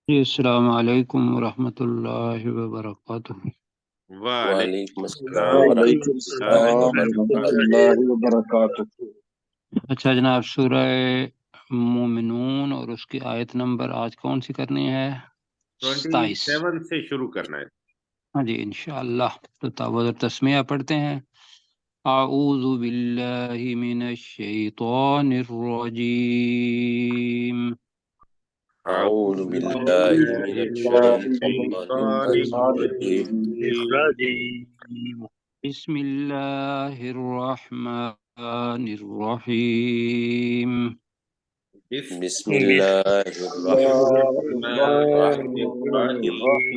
جی السلام علیکم ورحمۃ اللہ وبرکاتہ۔ وعلیکم السلام وعلیکم ورحمۃ اللہ السلام ورحمۃ وبرکاتہ۔ اللہ وبرکاتہ۔ اچھا جناب، سورہ مومنون اور اس کی آیت نمبر آج کون سی کرنی ہے؟ 27۔ 27 سے شروع کرنا ہے۔ ہاں جی انشاءاللہ۔ تو تعوذ اور تسمیہ پڑھتے ہیں۔ اعوذ باللہ من الشیطان الرجیم۔ اعوذ أعوذ باللہ من بالله من الشیطان الشيطان الرجیم۔ الرجيم. بسم اللہ الرحمن الرحیم۔ بسم اللہ الرحمن الرحیم۔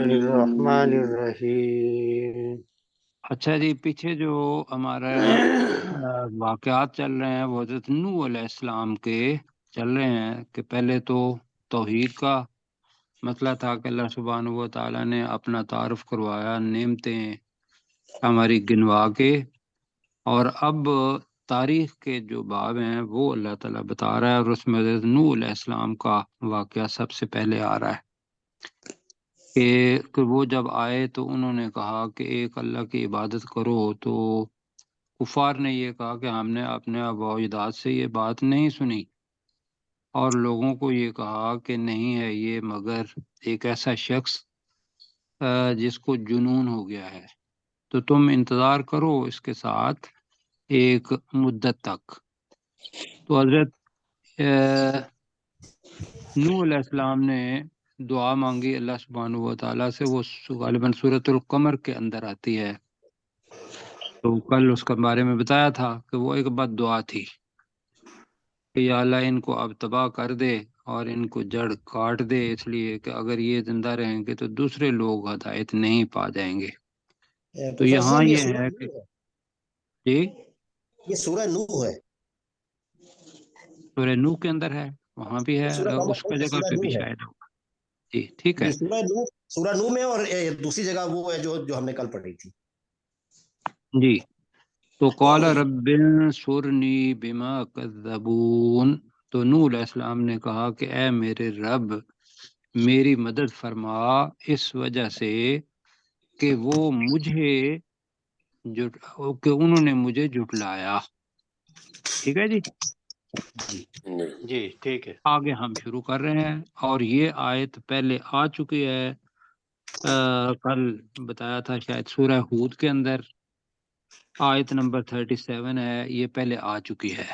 الرحمن الرحیم۔ اچھا جی، پیچھے جو ہمارا واقعات چل رہے ہیں وہ حضرت نوح علیہ السلام کے چل رہے ہیں کہ پہلے تو توحید کا مسئلہ تھا کہ اللہ سبحانہ و تعالیٰ نے اپنا تعارف کروایا نعمتیں ہماری گنوا کے، اور اب تاریخ کے جو باب ہیں وہ اللہ تعالیٰ بتا رہا ہے، اور اس میں حضرت نوح علیہ السلام کا واقعہ سب سے پہلے آ رہا ہے کہ وہ جب آئے تو انہوں نے کہا کہ ایک اللہ کی عبادت کرو، تو کفار نے یہ کہا کہ ہم نے اپنے آباء و اجداد سے یہ بات نہیں سنی، اور لوگوں کو یہ کہا کہ نہیں ہے یہ مگر ایک ایسا شخص جس کو جنون ہو گیا ہے، تو تم انتظار کرو اس کے ساتھ ایک مدت تک۔ تو حضرت نوح علیہ السلام نے دعا مانگی اللہ سبحانہ و تعالیٰ سے، وہ غالباً سورۃ القمر کے اندر آتی ہے، تو کل اس کے بارے میں بتایا تھا کہ وہ ایک بد دعا تھی کہ یا اللہ ان کو اب تباہ کر دے اور ان کو جڑ کاٹ دے، اس لیے کہ اگر یہ زندہ رہیں گے تو دوسرے لوگ ہدایت نہیں پا جائیں گے۔ تو یہاں یہ ہے کہ جی یہ سورہ نوح ہے، سورہ نوح کے اندر ہے، وہاں بھی ہے، اس کا جگہ پہ بھی شاید ہوگا۔ جی ٹھیک ہے جی سورہ نوح میں، اور دوسری جگہ وہ ہے جو ہم نے کل پڑھی تھی۔ جی۔ تو قال رب انصرنی بما کذبون، تو نوح علیہ السلام نے کہا کہ اے میرے رب میری مدد فرما اس وجہ سے کہ وہ مجھے کہ انہوں نے مجھے جھٹلایا۔ ٹھیک ہے جی، جی ٹھیک ہے۔ آگے ہم شروع کر رہے ہیں، اور یہ آیت پہلے آ چکی ہے، کل بتایا تھا شاید سورہ ہود کے اندر آیت نمبر 37 ہے، یہ پہلے آ چکی ہے۔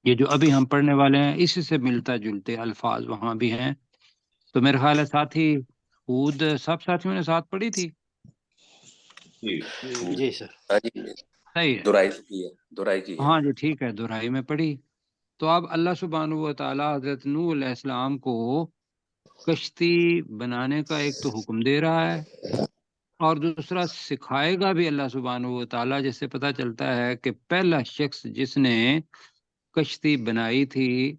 یہ جو ابھی ہم پڑھنے والے ہیں اسی سے ملتا جلتے الفاظ وہاں بھی ہیں، تو میرے خیال ہے ساتھی ہود سب ساتھیوں نے ساتھ پڑھی تھی۔ جی سر، صحیح ہے، درائی کی ہے۔ ہاں جی ٹھیک ہے، دہرائی میں پڑھی۔ تو اب اللہ سبحانہ و تعالیٰ حضرت نوح علیہ السلام کو کشتی بنانے کا ایک تو حکم دے رہا ہے، اور دوسرا سکھائے گا بھی اللہ سبحانہ و تعالیٰ، جس سے پتہ چلتا ہے کہ پہلا شخص جس نے کشتی بنائی تھی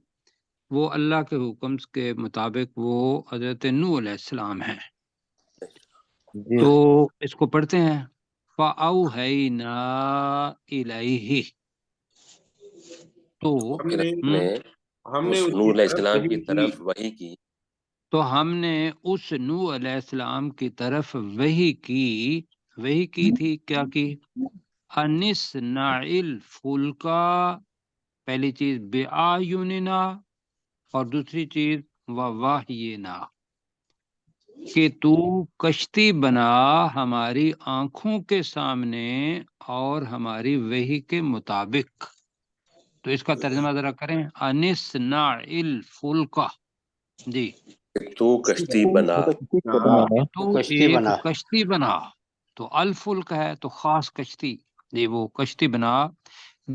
وہ اللہ کے حکم کے مطابق وہ حضرت نوح علیہ السلام ہیں۔ تو اس کو پڑھتے ہیں فَأَوْحَيْنَا إِلَيْهِ، تو ہم نے نوح علیہ السلام کی طرف وحی کی، تو ہم نے اس نوح علیہ السلام کی طرف وحی کی تھی، کیا کی؟ اَنِصْنَعِ الْفُلْكَ، پہلی چیز بِأَعْيُنِنَا، اور دوسری چیز وَوَحْيِنَا، کہ تو کشتی بنا ہماری آنکھوں کے سامنے اور ہماری وحی کے مطابق۔ تو اس کا ترجمہ ذرا کریں، اَنِصْنَعِ الْفُلْكَ، جی تو کشتی بنا، تو کشتی ایک بنا۔ کشتی بنا، تو الفلک ہے تو خاص کشتی، جی وہ کشتی بنا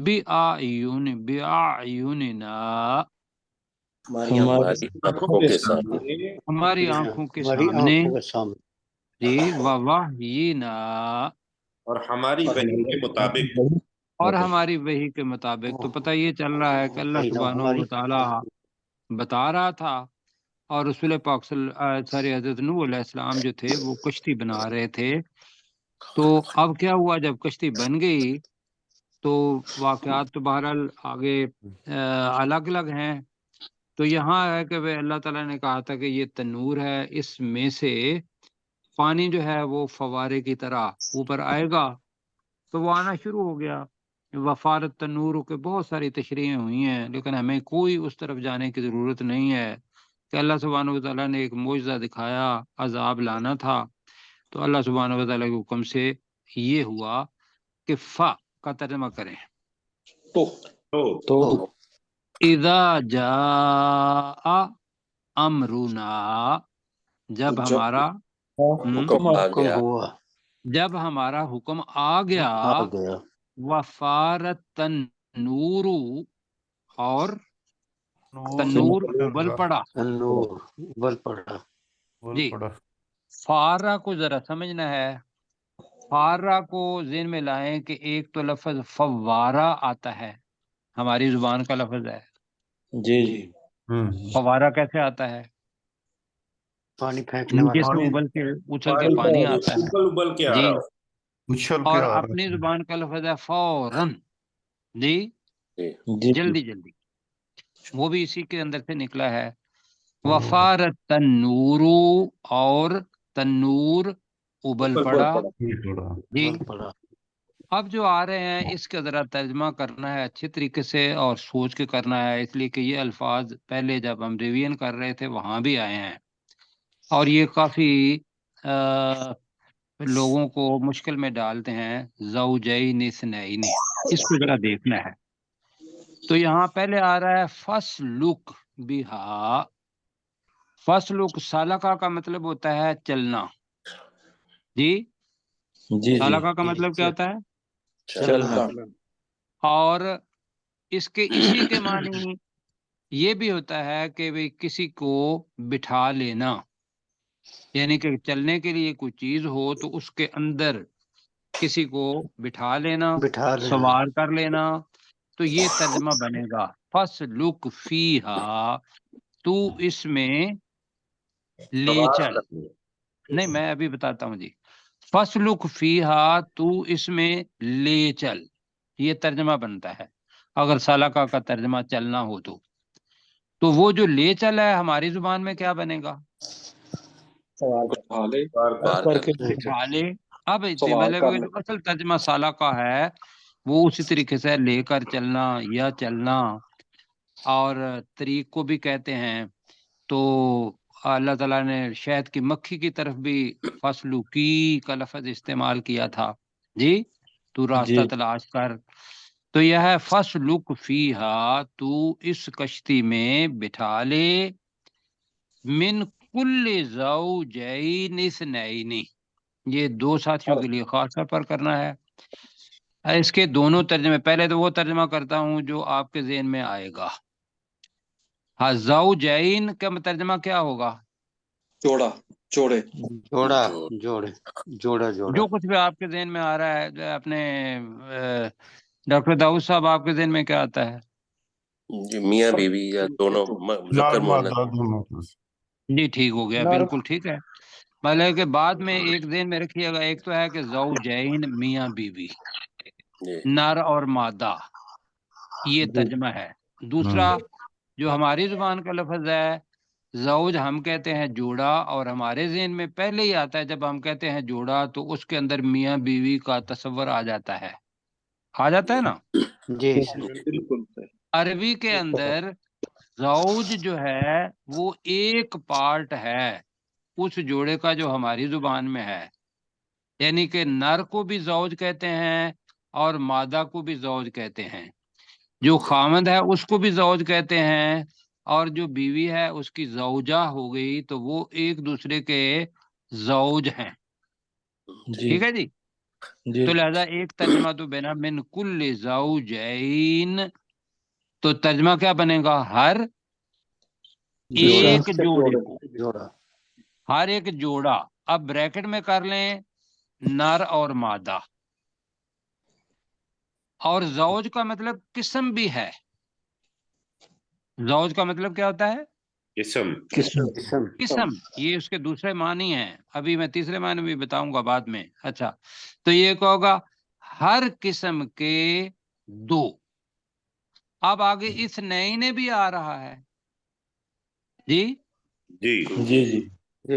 بِأَعْيُنِنَا، ہماری آنکھوں کے سامنے، ہماری آنکھوں کے ہماری سامنے، آنکھوں کے سامنے، جی وَوَحْيِنَا، اور ہماری وحی کے مطابق۔ اور ہماری وحی کے مطابق۔ تو پتہ یہ چل رہا ہے کہ اللہ سبحانہ و تعالیٰ بتا رہا تھا، اور رسول پاک حضرت نوح علیہ السلام جو تھے وہ کشتی بنا رہے تھے۔ تو اب کیا ہوا جب کشتی بن گئی تو واقعات تو بہرحال آگے الگ الگ ہیں۔ تو تو یہاں ہے کہ اللہ تعالیٰ نے کہا تھا کہ یہ تنور ہے، اس میں سے پانی جو ہے وہ فوارے کی طرح اوپر آئے گا، تو وہ آنا شروع ہو گیا۔ وفارت تنور کے بہت ساری تشریحیں ہوئی ہیں، لیکن ہمیں کوئی اس طرف جانے کی ضرورت نہیں ہے کہ اللہ سبحانہ وتعالیٰ نے ایک معجزہ دکھایا، عذاب لانا تھا، تو اللہ سبحانہ وتعالیٰ کے حکم سے یہ ہوا کہ فا کا ترجمہ کریں، تو اذا جاء امرنا، جب ہمارا حکم آ گیا، جب ہمارا حکم آ گیا، وفارت تنور، اور تنور ابل پڑا، جی فارہ کو ذرا سمجھنا ہے، فارہ کو ذہن میں لائیں کہ ایک تو لفظ فوارہ آتا ہے، ہماری زبان کا لفظ ہے، جی فوارہ کیسے آتا ہے؟ پانی پھینکنے نیچے والا سے ابل کے اچھل کے پانی آتا ہے، ابل کے آ جی، رہا ہو۔ اچھل کے اور آ رہا اپنی ہے۔ زبان کا لفظ ہے فوراً، جی جی جلدی جلدی، وہ بھی اسی کے اندر سے نکلا ہے۔ وفارت تنور، اور تنور ابل پڑا، جی۔ اب جو آ رہے ہیں اس کا ذرا ترجمہ کرنا ہے اچھے طریقے سے اور سوچ کے کرنا ہے، اس لیے کہ یہ الفاظ پہلے جب ہم ریویژن کر رہے تھے وہاں بھی آئے ہیں، اور یہ کافی لوگوں کو مشکل میں ڈالتے ہیں۔ زوجین اثنین، اس کو ذرا دیکھنا ہے۔ تو یہاں پہلے آ رہا ہے فسلک بہا، فسلک سالکا کا مطلب ہوتا ہے چلنا، جی جی سالکا کا مطلب کیا ہوتا ہے؟ چلنا۔ اور اس کے اسی کے معنی یہ بھی ہوتا ہے کہ بھی کسی کو بٹھا لینا، یعنی کہ چلنے کے لیے کوئی چیز ہو تو اس کے اندر کسی کو بٹھا لینا، سوار کر لینا، تو یہ ترجمہ بنے گا فسلک فیہا، تو اس میں لے چل، نہیں میں ابھی بتاتا ہوں جی، فسلک فیہا، تو اس میں لے چل، یہ ترجمہ بنتا ہے اگر سالکا کا ترجمہ چلنا ہو تو وہ جو لے چل ہے ہماری زبان میں کیا بنے گا؟ بٹھا لے۔ اب اصل ترجمہ سالکا ہے وہ اسی طریقے سے لے کر چلنا یا چلنا، اور طریق کو بھی کہتے ہیں۔ تو اللہ تعالیٰ نے شہد کی مکھی کی طرف بھی فسلوکی کا لفظ استعمال کیا تھا، جی تو راستہ تلاش کر، تو یہ ہے فسلک فیہا، تو اس کشتی میں بٹھا لے، من کل زوجین اثنین، یہ دو ساتھیوں کے لیے خاص طور پر کرنا ہے۔ اس کے دونوں ترجمے، پہلے تو وہ ترجمہ کرتا ہوں جو آپ کے ذہن میں آئے گا۔ ہاں، زوجین کا ترجمہ کیا ہوگا؟ جوڑا، جوڑے، جوڑا جو کچھ بھی آپ کے ذہن میں آ رہا ہے، جو اپنے ڈاکٹر داؤد صاحب آپ کے ذہن میں کیا آتا ہے؟ جی میاں بیوی یا دونوں، مذکر مؤنث۔ جی ٹھیک ہو گیا، بالکل ٹھیک ہے۔ مطلب کہ بعد میں ایک ذہن میں رکھیے گا، ایک تو ہے کہ زوجین میاں بیوی، نر اور مادہ، یہ ترجمہ ہے۔ دوسرا جو ہماری زبان کا لفظ ہے زوج، ہم کہتے ہیں جوڑا، اور ہمارے ذہن میں پہلے ہی آتا ہے جب ہم کہتے ہیں جوڑا تو اس کے اندر میاں بیوی کا تصور آ جاتا ہے نا۔ جی بالکل۔ عربی کے اندر زوج جو ہے وہ ایک پارٹ ہے اس جوڑے کا جو ہماری زبان میں ہے، یعنی کہ نر کو بھی زوج کہتے ہیں اور مادہ کو بھی زوج کہتے ہیں، جو خامد ہے اس کو بھی زوج کہتے ہیں، اور جو بیوی ہے اس کی زوجہ ہو گئی تو وہ ایک دوسرے کے زوج ہیں، ٹھیک ہے جی۔ تو لہذا ایک ترجمہ تو بنا من کل زوجین، تو ترجمہ کیا بنے گا؟ ہر ایک جوڑے کو، ہر ایک جوڑا، اب بریکٹ میں کر لیں نر اور مادہ، اور زوج کا مطلب قسم بھی ہے، زوج کا مطلب کیا ہوتا ہے؟ قسم، یہ اس کے دوسرے معنی ہیں، ابھی میں تیسرے معنی بھی بتاؤں گا بعد میں۔ اچھا، تو یہ کہو گا ہر قسم کے دو۔ اب آگے اس نئے نے بھی آ رہا ہے، جی جی جی جی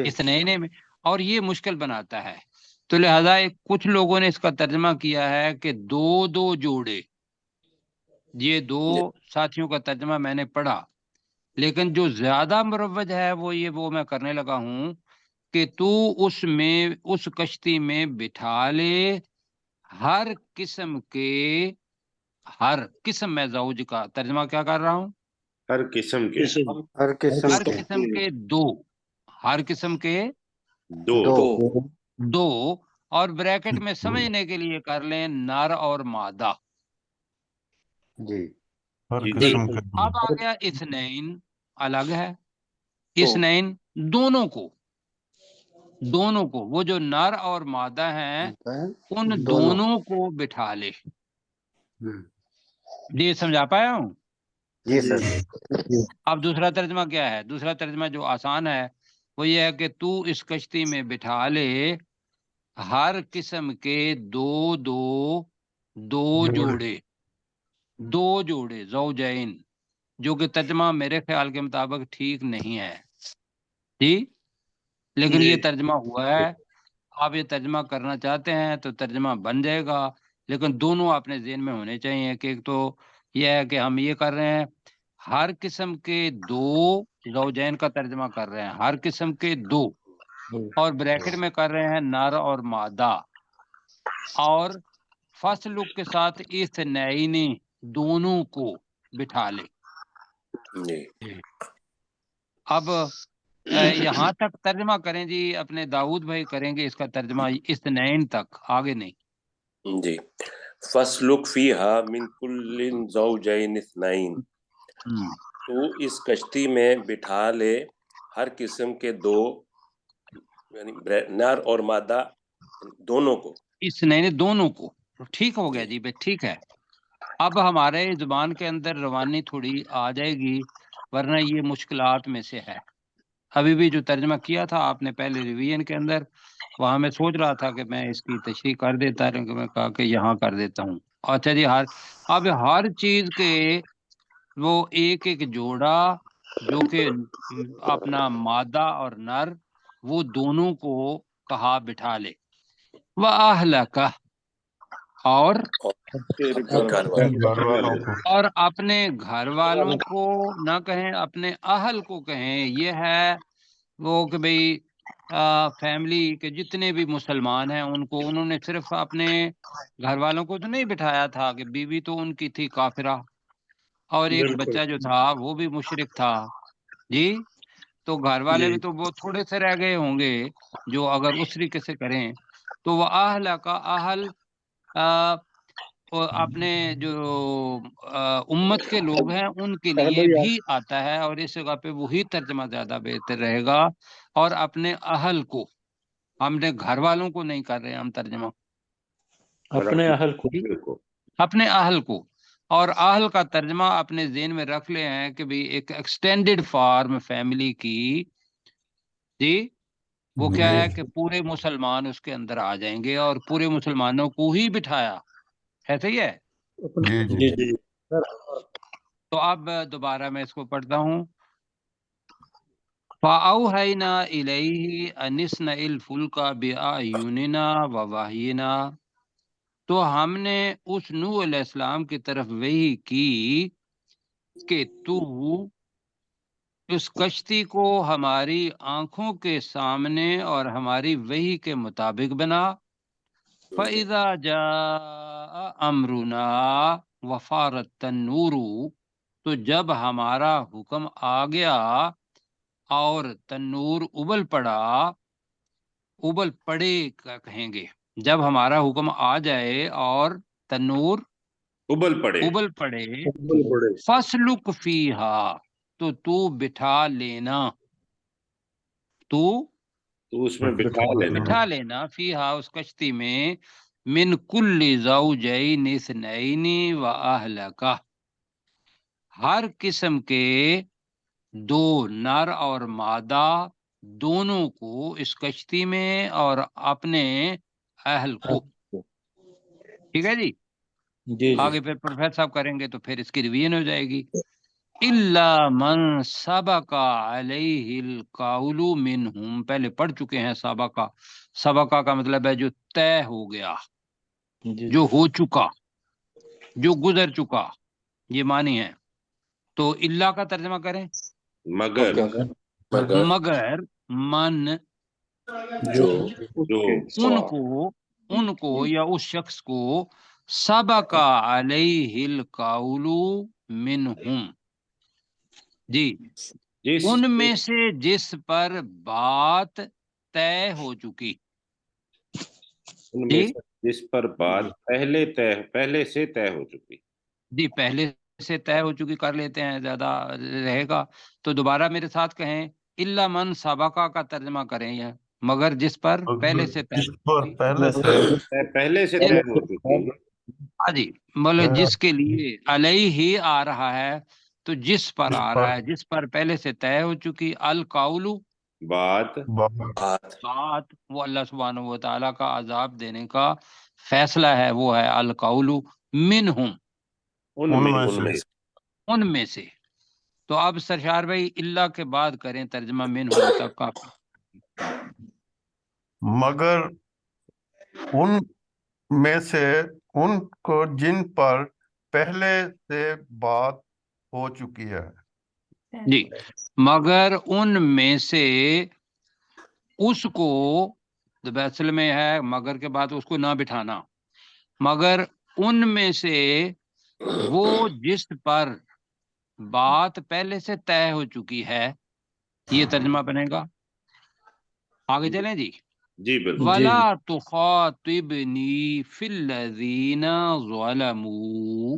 اس نئے میں، اور یہ مشکل بناتا ہے، تو لہذا کچھ لوگوں نے اس کا ترجمہ کیا ہے کہ دو دو جوڑے. یہ دو ساتھیوں کا ترجمہ میں نے پڑھا، لیکن جو زیادہ مروج ہے وہ میں کرنے لگا ہوں کہ تو اس کشتی میں بٹھا لے ہر قسم میں زوج کا ترجمہ کیا کر رہا ہوں، ہر قسم کے ہر قسم ہر کے قسم کے دو، ہر قسم کے دو دو، اور بریکٹ میں سمجھنے کے لیے کر لیں نر اور مادہ. جی ہر جی قسم کے اب آ گیا اثنین، الگ ہے. اثنین دونوں کو وہ جو نر اور مادہ ہیں ان دونوں کو بٹھا لے. جی سمجھا پایا ہوں. جی سر. اب دوسرا ترجمہ کیا ہے؟ دوسرا ترجمہ جو آسان ہے وہ یہ ہے کہ تو اس کشتی میں بٹھا لے ہر قسم کے دو جوڑے زوجین، جو کہ ترجمہ میرے خیال کے مطابق ٹھیک نہیں ہے جی، لیکن یہ ترجمہ ہوا ہے. آپ یہ ترجمہ کرنا چاہتے ہیں تو ترجمہ بن جائے گا، لیکن دونوں اپنے ذہن میں ہونے چاہیے کہ ایک تو یہ ہے کہ ہم یہ کر رہے ہیں ہر قسم کے دو زوجین کا ترجمہ کر رہے ہیں، ہر قسم کے دو، اور بریکٹ میں کر رہے ہیں نر اور مادہ، اور فرسٹ لک کے ساتھ اثنین دونوں کو بٹھا لے. اب یہاں تک ترجمہ کریں جی، اپنے داؤد بھائی کریں گے اس کا ترجمہ اثنین تک، آگے نہیں. جی فَاسْلُكْ فِيهَا مِنْ كُلٍّ زَوْجَيْنِ اثْنَيْنِ، تو اس کشتی میں بٹھا لے ہر قسم کے دو، یعنی نر اور مادہ دونوں کو. اثنین دونوں کو، ٹھیک ہو گیا جی بھائی، ٹھیک ہے. اب ہمارے زبان کے اندر روانی تھوڑی آ جائے گی، ورنہ یہ مشکلات میں سے ہے. ابھی بھی جو ترجمہ کیا تھا آپ نے پہلے ریویژن کے اندر، وہاں میں سوچ رہا تھا کہ میں اس کی تشریح کر دیتا، لیکن میں کہا کہ یہاں کر دیتا ہوں. اچھا جی، اب ہر چیز کے وہ ایک جوڑا جو کہ اپنا مادہ اور نر، وہ دونوں کو کہا بٹھا لے. وَأَهْلَكَ، اور اپنے گھر والوں کو نہ کہیں، اپنے اہل کو کہیں. یہ ہے وہ کہ بھئی فیملی کے جتنے بھی مسلمان ہیں ان کو، انہوں نے صرف اپنے گھر والوں کو تو نہیں بٹھایا تھا کہ بیوی تو ان کی تھی کافرہ، اور ایک بچہ جو تھا وہ بھی مشرک تھا جی. تو گھر والے بھی تو وہ تھوڑے سے رہ گئے ہوں گے جو اگر اس طریقے سے کریں تو. وہ اہل کا اہل اپنے جو امت کے لوگ ہیں ان کے لیے بھی آتا ہے، اور اس جگہ پہ وہی ترجمہ زیادہ بہتر رہے گا. اور اپنے اہل کو، ہم نے گھر والوں کو نہیں کر رہے ہیں ہم ترجمہ، اپنے اہل کو. اپنے اہل کو. اور اہل کا ترجمہ اپنے ذہن میں رکھ لے ہیں کہ بھی ایک ایکسٹینڈڈ فارم فیملی کی جی، وہ کیا ہے کہ پورے مسلمان اس کے اندر آ جائیں گے، اور پورے مسلمانوں کو ہی بٹھایا ہے. صحیح ہے. جی جی تو اب دوبارہ میں اس کو پڑھتا ہوں. فَأَوْحَيْنَا إِلَيْهِ أَنِ اصْنَعِ الْفُلْكَ بِأَعْيُنِنَا وَوَحْيِنَا، تو ہم نے اس نوح علیہ السلام کی طرف وحی کی کہ تو اس کشتی کو ہماری آنکھوں کے سامنے اور ہماری وحی کے مطابق بنا. فَإِذَا جَاءَ أَمْرُنَا وَفَارَ التَّنُّورُ، تو جب ہمارا حکم آ گیا اور تنور ابل پڑے کہیں گے، جب ہمارا حکم آ جائے اور تنور ابل پڑے فَاسْلُكْ فِيهَا، تو بٹھا لینا، تو اس میں بٹھا لینا فیہا اس کشتی میں، من کل زوجین اثنین وَأَهْلَكَ، ہر قسم کے دو نر اور مادہ دونوں کو اس کشتی میں، اور اپنے اہل کو. ٹھیک ہے جی. جی آگے پھر پروفیسر صاحب کریں گے تو پھر اس کی ریویژن ہو جائے گی. الا من سبق علیہ القول منہم، پہلے پڑھ چکے ہیں سبقہ، سبقہ کا مطلب ہے جو طے ہو گیا، جی جو ہو چکا، جو گزر چکا، یہ معنی ہے۔ تو اللہ کا ترجمہ کریں، مگر مگر من جو ان کو یا اس شخص کو سبق علیہ القول منہم، جی جس ان میں سے جس پر بات طے ہو چکی، ان میں جی سے جس پر بات پہلے سے طے ہو چکی۔ جی پہلے سے طے ہو چکی کر لیتے ہیں، زیادہ رہے گا۔ تو دوبارہ میرے ساتھ کہیں، الا من سبقہ کا ترجمہ کریں، یہ مگر جس پر پہلے سے طے جس پر پہلے سے طے ہو چکی۔ ہاں جی، مطلب جس کے لیے علیہ ہی آ رہا ہے، تو جس پر آ رہا ہے، جس پر پہلے سے طے ہو چکی، القول بات بات، وہ اللہ سبحانہ و تعالیٰ کا عذاب دینے کا فیصلہ ہے، وہ ہے القول منہم، ان میں سے۔ تو اب سرشار بھائی اللہ کے بعد کریں ترجمہ منہم تک کا۔ مگر ان میں سے ان کو جن پر پہلے سے بات ہو چکی ہے، جی مگر ان میں سے اس کو، اصل میں ہے مگر کے بعد اس کو نہ بٹھانا، مگر ان میں سے وہ جس پر بات پہلے سے طے ہو چکی ہے، یہ ترجمہ بنے گا۔ آگے چلیں جی، جی بالکل۔ ولا تخاطبنی فی الذین ظلموا،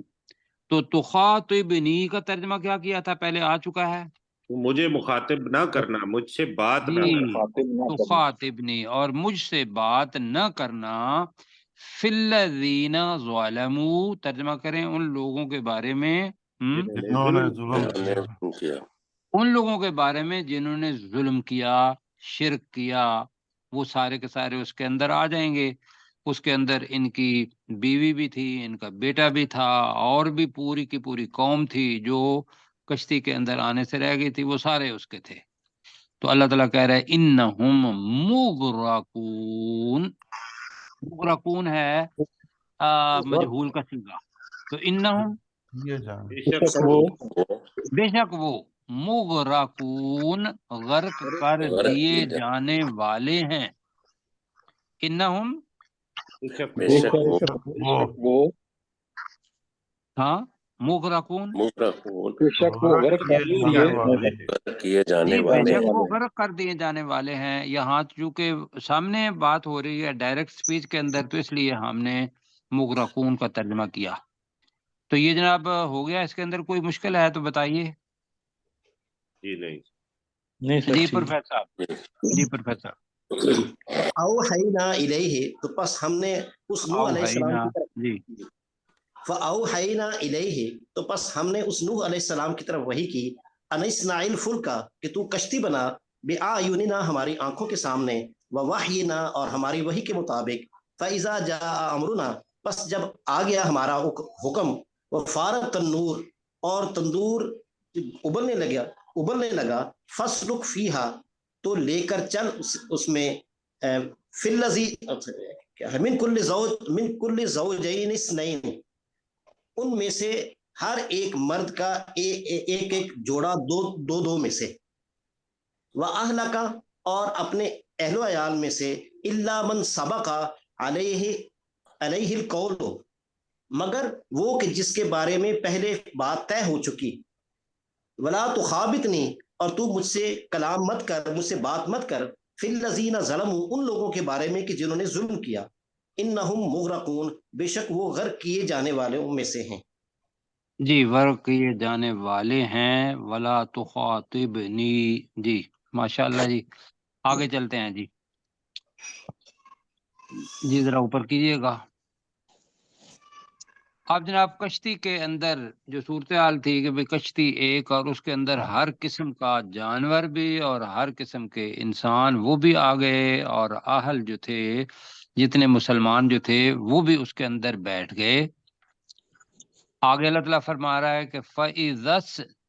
تو تخاطبنی کا ترجمہ کیا کیا تھا، پہلے آ چکا ہے مجھے مخاطب نہ کرنا، مجھ سے بات نہ جی، کرنا۔ تخاطبنی اور مجھ سے بات نہ کرنا، فی الذین ظلموا ترجمہ کریں ان لوگوں کے بارے میں، جنہوں نے ظلم کیا۔ ان لوگوں کے بارے میں جنہوں نے ظلم کیا، شرک کیا، وہ سارے کے سارے اس کے اندر آ جائیں گے۔ اس کے اندر ان کی بیوی بھی تھی، ان کا بیٹا بھی تھا، اور بھی پوری کی پوری قوم تھی جو کشتی کے اندر آنے سے رہ گئی تھی، وہ سارے اس کے تھے۔ تو اللہ تعالیٰ کہہ رہے ہیں انہم مغرقون، مغرقون ہے مجہول کا صیغہ، تو انہم یہ جان بے شک وہ مغرقون غرق کر دیے جانے والے ہیں، انہم بے شک وہ ہاں مغرقون، کیے جانے جی بے والے شک وہ غرق کر دیے جانے والے ہیں۔ یہاں چونکہ سامنے بات ہو رہی ہے ڈائریکٹ سپیچ کے اندر، تو اس لیے ہم نے مغرقون کا ترجمہ کیا۔ تو یہ جناب ہو گیا، اس کے اندر کوئی مشکل ہے تو بتائیے۔ جی نہیں جی پروفیسر صاحب، جی پروفیسر اوحینا الیہ، تو پس ہم نے اس نوح علیہ السلام کی طرف، جی فاوحینا الیہ، تو پس ہم نے اس نوح علیہ السلام کی طرف وحی کی، ان اصنع الفلک، کہ تو کشتی بنا، بأعیننا ہماری آنکھوں کے سامنے، ووحینا اور ہماری وحی کے مطابق، فاذا جاء امرنا، پس جب آ گیا ہمارا حکم، وفارت النور، اور تندور ابلنے لگا، فسلک فیہا، تو لے کر چل اس میں، فی الذی، من کل زوجین اثنین، ان میں سے ہر ایک مرد کا ایک ایک جوڑا دو میں سے، وَأَهْلَكَ، اور اپنے اہل و عیال میں سے، إِلَّا مَنْ سَبَقَ عَلَيْهِ الْقَوْلُ، مگر وہ کہ جس کے بارے میں پہلے بات طے ہو چکی، وَلَا تُخَابِطْنِي، اور تو مجھ سے کلام مت کر، مجھ سے بات مت کر، فِي الَّذِينَ ظَلَمُوا، ان لوگوں کے بارے میں کہ جنہوں نے ظلم کیا، إِنَّهُمْ مُغْرَقُونَ، بے شک وہ غرق کیے جانے والوں میں سے ہیں۔ جی غرق کیے جانے والے ہیں، ولا تخاطبنی، جی ماشاء اللہ جی۔ آگے چلتے ہیں جی، جی ذرا اوپر کیجیے گا۔ اب جناب کشتی کے اندر جو صورتحال تھی کہ بھئی کشتی ایک، اور اس کے اندر ہر قسم کا جانور بھی اور ہر قسم کے انسان وہ بھی آ گئے، اور اہل جو تھے، جتنے مسلمان جو تھے وہ بھی اس کے اندر بیٹھ گئے۔ آگے اللہ تعالیٰ فرما رہا ہے کہ فَإِذَا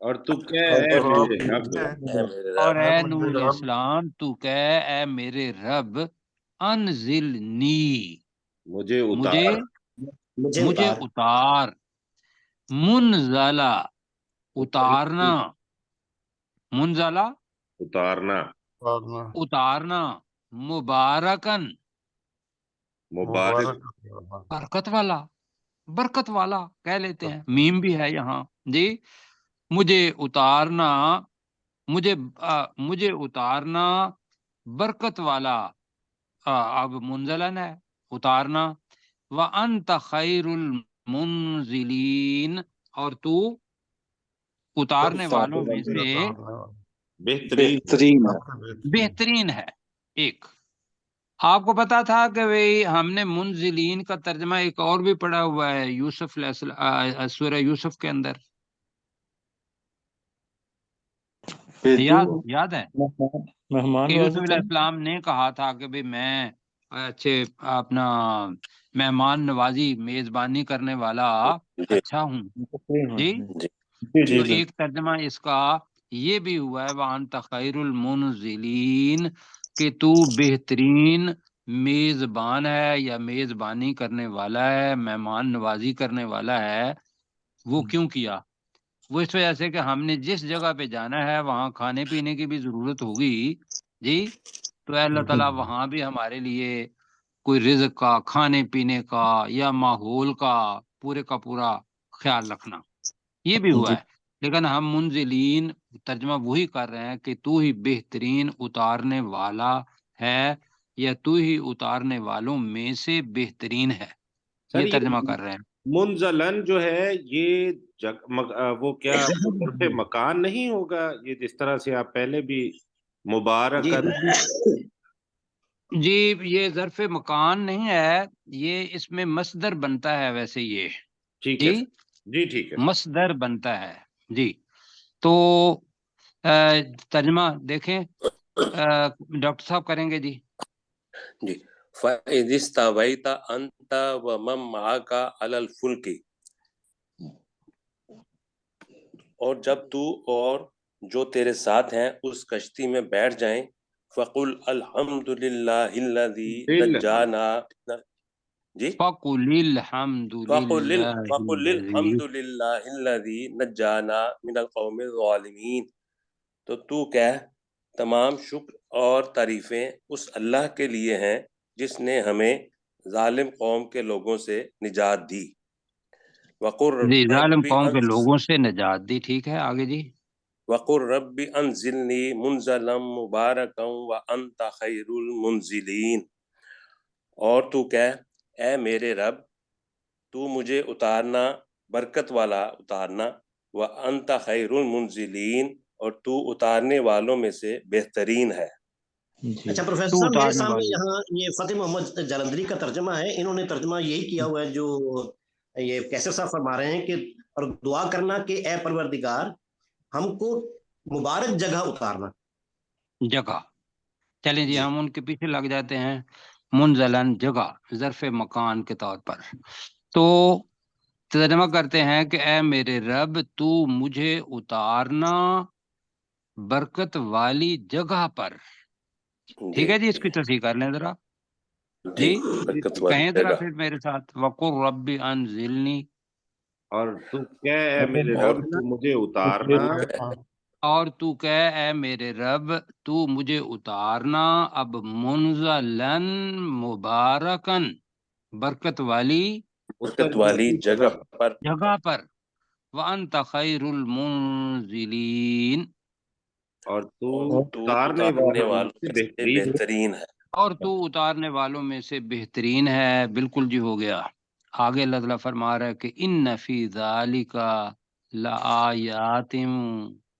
اور تو کہہ اے میرے رب، اے میرے اور رب، اے نوح علیہ السلام تو کہے اے میرے رب، انزلنی، مجھے مجھے اتار، مجھے اتار، منزلہ، اتارنا، منزلہ اتارنا، اتارنا، مبارکن، مبارک، برکت والا، برکت والا کہہ لیتے ہیں، میم بھی ہے یہاں جی، مجھے اتارنا، مجھے اتارنا برکت والا، اب منزلن ہے اتارنا، وَأَنْتَ خَيْرُ الْمُنزِلِينَ، اور تو اتارنے والوں میں سے بہترین، بہترین ہے۔ ایک آپ کو پتا تھا کہ بھئی ہم نے منزلین کا ترجمہ ایک اور بھی پڑھا ہوا ہے یوسف علیہ السلام، سورہ یوسف کے اندر، یاد ہے مہمان کہ یوسف نوازی علیہ السلام نے کہا تھا کہ بھئی میں اچھے اپنا مہمان نوازی میزبانی کرنے والا اچھا ہوں جی، جی تو جی ایک ترجمہ اس کا یہ بھی ہوا ہے وَأَنْتَ خَيْرُ الْمُنزِلِينَ، کہ تو بہترین میزبان ہے یا میزبانی کرنے والا ہے، مہمان نوازی کرنے والا ہے۔ وہ کیوں کیا؟ وہ اس وجہ سے کہ ہم نے جس جگہ پہ جانا ہے وہاں کھانے پینے کی بھی ضرورت ہوگی جی، تو اے اللہ تعالیٰ وہاں بھی ہمارے لیے کوئی رزق کا، کھانے پینے کا یا ماحول کا پورا خیال رکھنا، یہ بھی ہوا ہے۔ لیکن ہم منزلین ترجمہ وہی کر رہے ہیں کہ تو ہی بہترین اتارنے والا ہے یا تو ہی اتارنے والوں میں سے بہترین ہے، سر یہ ترجمہ یہ کر رہے ہیں۔ منزلن جو ہے یہ وہ کیا ظرف مکان نہیں ہوگا؟ یہ جس طرح سے آپ پہلے بھی مبارکن، جی یہ ظرف مکان نہیں ہے، یہ اس میں مصدر بنتا ہے ویسے، یہ ٹھیک ہے جی سر، جی ٹھیک ہے سر۔ مصدر بنتا ہے جی۔ تو ترجمہ دیکھیں ڈاکٹر صاحب کریں گے جی۔ جی، فَإِذِ اسْتَوَيْتَ أَنْتَ وَمَن مَّعَكَ عَلَى الْفُلْكِ، اور جب تو اور جو تیرے ساتھ ہیں اس کشتی میں بیٹھ جائیں، فَقُلْ الْحَمْدُ لِلَّهِ الَّذِي نَجَّانَا، جی فَقُلِ الْحَمْدُ لِلَّهِ فَقُلِ الْحَمْدُ لِلَّهِ الَّذِي نَجَّانَا مِنَ الْقَوْمِ الظَّالِمِينَ، تو تو کہہ تمام شکر اور تعریفیں اس اللہ کے لیے ہیں جس نے ہمیں ظالم قوم کے لوگوں سے نجات دی۔ وَقُلْ جی، ظالم رَبِّ قوم کے لوگوں سے نجات دی، ٹھیک ہے آگے جی۔ وَقُلْ رَبِّ أَنزِلْنِي مُنزَلًا مُبَارَكًا وَأَنْتَ خَيْرُ الْمُنزِلِينَ، اور تو کہہ اے میرے رب تو مجھے اتارنا برکت والا اتارنا، وَأَنْتَ خَيْرُ الْمُنزِلِينَ، اور تو اتارنے والوں میں سے بہترین ہے۔ اچھا پروفیسر تو صاحب میرے اتارنے سامنے والے، یہاں یہ فتح محمد جلندری کا ترجمہ ہے، انہوں نے ترجمہ یہی کیا ہوا ہے جو یہ کیسر صاحب فرما رہے ہیں کہ اور دعا کرنا کہ اے پروردگار ہم کو مبارک جگہ اتارنا۔ جگہ، چلیں جی ہم ان کے پیچھے لگ جاتے ہیں۔ منزلن جگہ، ظرف مکان کے طور پر، تو ترجمہ کرتے ہیں کہ اے میرے رب تو مجھے اتارنا برکت والی جگہ پر، ٹھیک ہے جی، اس کی تصحیح کر لیں ذرا جی، برکت والی کہیں ذرا جگہ، پھر میرے ساتھ، وَقُلْ رَبِّ أَنزِلْنِي، اور تو کہہ اے میرے رب تو مجھے اتارنا، اور تو کہے اے میرے رب تو مجھے اتارنا اب منزلن مبارکن، برکت والی برکت والی جگہ پر، جگہ پر، وَأَنْتَ خَيْرُ الْمُنزِلِينَ، اور تو تو اتارنے اتارنے والوں والوں میں سے سے بہترین ہے۔ اور تو اتارنے والوں میں سے بہترین ہے، بالکل جی ہو گیا۔ آگے اللہ تعالیٰ فرما رہا ہے کہ ان فی ذالک لآیات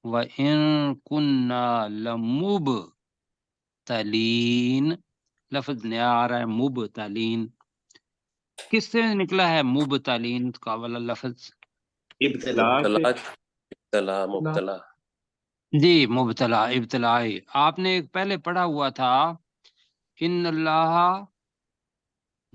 وَإِن كُنَّا لَمُبْتَلِينَ، لفظ نیا آ رہا ہے مبتلین، کس سے نکلا ہے مبتلین کا والا لفظ؟ ابتلا سے، ابتلا، مبتلا، جی مبتلا، ابتلائی، آپ نے ایک پہلے پڑھا ہوا تھا ان اللہ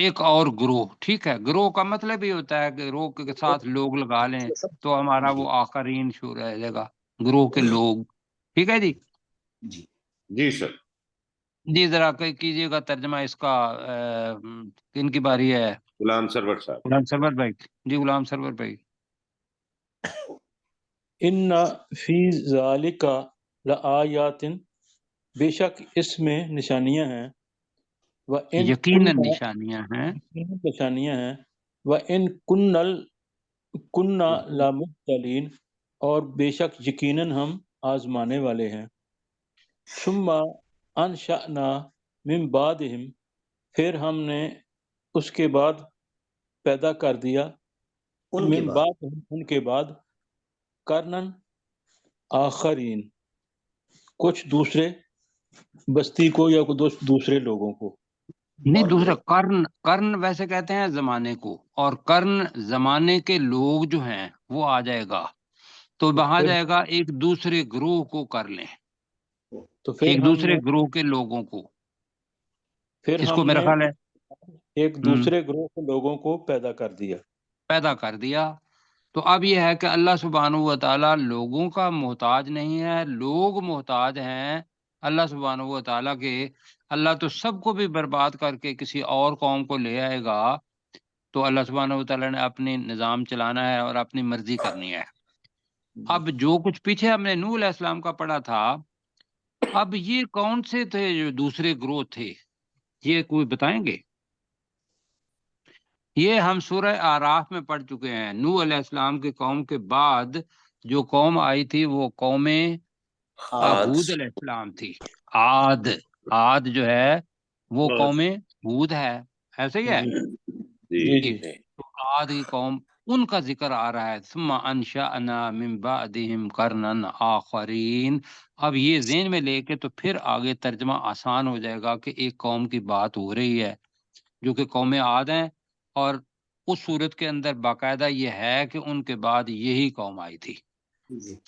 ایک اور گروہ، ٹھیک ہے، گروہ کا مطلب یہ ہوتا ہے کہ گروہ کے ساتھ لوگ لگا لیں تو ہمارا وہ آخرین شروع رہ جائے گا، گروہ کے لوگ، ٹھیک ہے جی جی جی سر. جی ذرا کیجیے گا ترجمہ اس کا، کن کی باری ہے؟ غلام سرور صاحب. غلام سرور بھائی جی، غلام سرور بھائی. ان فی ذالک لآیات، بے شک اس میں نشانیاں ہیں، وَإِن یقیناً کُنَّا، نشانیاں ہیں، نشانیاں ہیں، وَإِن کُنَّا لَمُبْتَلِينَ، اور بے شک یقیناً ہم آزمانے والے ہیں. ثم انشأنا من بعدہم، پھر ہم نے اس کے بعد پیدا کر دیا، ان کے من بعد بعد ان کے بعد، قرنن آخرین، کچھ دوسرے بستی کو یا کچھ دوسرے لوگوں کو. نہیں اور دوسرا کرن ویسے کہتے ہیں زمانے کو، اور کرن زمانے کے لوگ جو ہیں وہ آ جائے گا، تو وہاں جائے گا ایک دوسرے گروہ کو کر لیں، تو پھر ایک ہم دوسرے نے گروہ کے لوگوں کو، پھر اس کو ہم میرا نے خیال ہے ایک دوسرے گروہ کے لوگوں کو پیدا کر دیا. پیدا کر دیا. تو اب یہ ہے کہ اللہ سبحانہ و تعالیٰ لوگوں کا محتاج نہیں ہے، لوگ محتاج ہیں اللہ سبحانہ و تعالیٰ کے. اللہ تو سب کو بھی برباد کر کے کسی اور قوم کو لے آئے گا، تو اللہ سبحانہ و تعالیٰ نے اپنی نظام چلانا ہے اور اپنی مرضی کرنی ہے. اب جو کچھ پیچھے ہم نے نوح علیہ السلام کا پڑھا تھا، اب یہ کون سے تھے جو دوسرے گروہ تھے، یہ کوئی بتائیں گے؟ یہ ہم سورہ آراف میں پڑھ چکے ہیں. نوح علیہ السلام کی قوم کے بعد جو قوم آئی تھی وہ قوم ہود علیہ السلام تھی. عاد جو ہے وہ قوم ہود ہے، ایسے ہی ہے. جی جی. تو عاد کی قوم، ان کا ذکر آ رہا ہے. ثم انشأنا من بعدہم قرنا آخرین. اب یہ ذہن میں لے کے تو پھر آگے ترجمہ آسان ہو جائے گا کہ ایک قوم کی بات ہو رہی ہے جو کہ قوم عاد ہیں، اور اس صورت کے اندر باقاعدہ یہ ہے کہ ان کے بعد یہی قوم آئی تھی.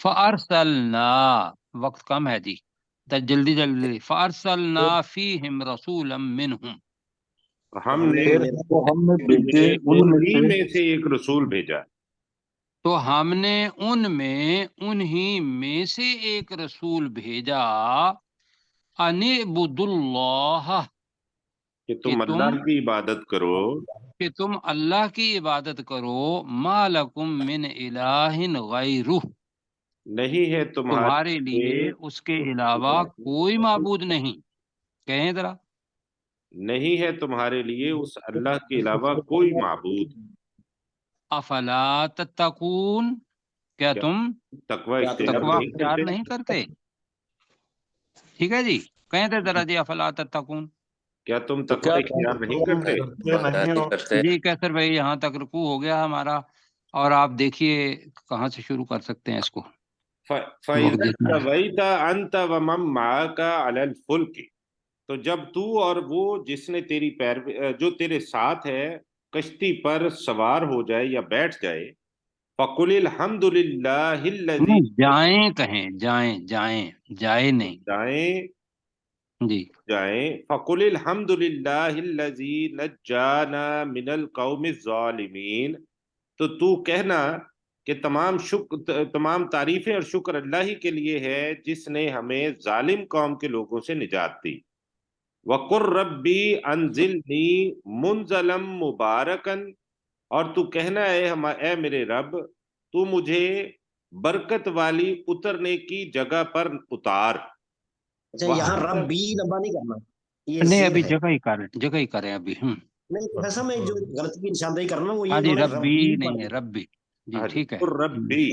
فارسلنا، وقت کم ہے جی، جلدی جلدی. فارسلنا فیہم رسولا منہم، ہم نے ہم نے بھیجے انہی میں سے ایک رسول بھیجا. تو ہم نے ان میں انہی میں سے ایک رسول بھیجا، ان اعبدوا اللہ، کہ تم اللہ کی عبادت کرو، کہ تم اللہ کی عبادت کرو، ما لکم من الہ غیرہ، نہیں ہے تمہارے لیے اس کے علاوہ کوئی معبود نہیں. کہیں ذرا، نہیں ہے تمہارے لیے اس اللہ کے علاوہ کوئی معبود. افلا تتقون، کیا تم تقوی اختیار تقوی نہیں اختیار کرتے. نہیں کرتے؟ ٹھیک ہے جی، کہیں تھے ذرا جی افلا تتقون. کیا تم تقوی اختیار نہیں کرتے؟ نہیں ہو. جی کیسر بھائی، یہاں تک رکوع ہو گیا ہمارا، اور آپ دیکھیے کہاں سے شروع کر سکتے ہیں اس کو. فَإِذَا اسْتَوَيْتَ أَنْتَ وَمَن مَّعَكَ عَلَى الْفُلْكِ، تو جب تو اور وہ جس نے تیری جو تیرے ساتھ ہے کشتی پر سوار ہو جائے یا بیٹھ جائے، فَقُلِ الْحَمْدُ لِلَّهِ الَّذِي، جائیں کہیں، جائے نہیں جی. فَقُلِ الْحَمْدُ لِلَّهِ الَّذِي نَجَّانَا مِنَ الْقَوْمِ الظَّالِمِينَ، تو کہنا کہ تمام تعریفیں اور شکر اللہ ہی کے لیے ہے جس نے ہمیں ظالم قوم کے لوگوں سے نجات دی. وَقُلْ رَبِّ أَنزِلْنِي مُنزَلًا مُبَارَكًا، اور تو کہنا اے میرے رب، تو مجھے برکت والی اترنے کی جگہ پر اتار. اچھا، یہاں رب بھی لمبا نہیں کرنا، یہ نہیں زیر ابھی ہے. جگہ ہی کریں ابھی. نہیں تو ایسا میں جو غلطی کی نشاندہی کرنا وہ یہ ہاں جی، انہوں نے ربی ربی نہیں پڑھ ہے، ربی جی ہاں جی، ٹھیک ہے. ربی،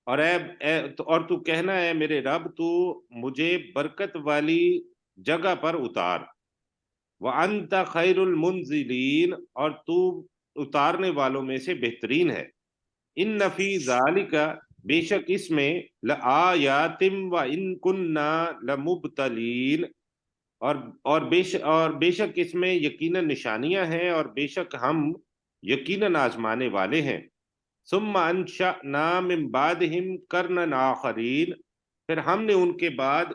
اور تو کہنا ہے میرے رب، تو مجھے برکت والی جگہ پر اتار. وَأَنْتَ خَيْرُ الْمُنزِلِينَ، اور تو اتارنے والوں میں سے بہترین ہے. إِنَّ فِي ذَلِكَ، بے شک اس میں، لَآيَاتٍ وَإِن كُنَّا لَمُبْتَلِينَ، اور بے شک اس میں یقیناً نشانیاں ہیں، اور بے شک ہم یقیناً آزمانے والے ہیں. ثم انشأنا من بعدہم قرنا آخرین، پھر ہم نے ان کے بعد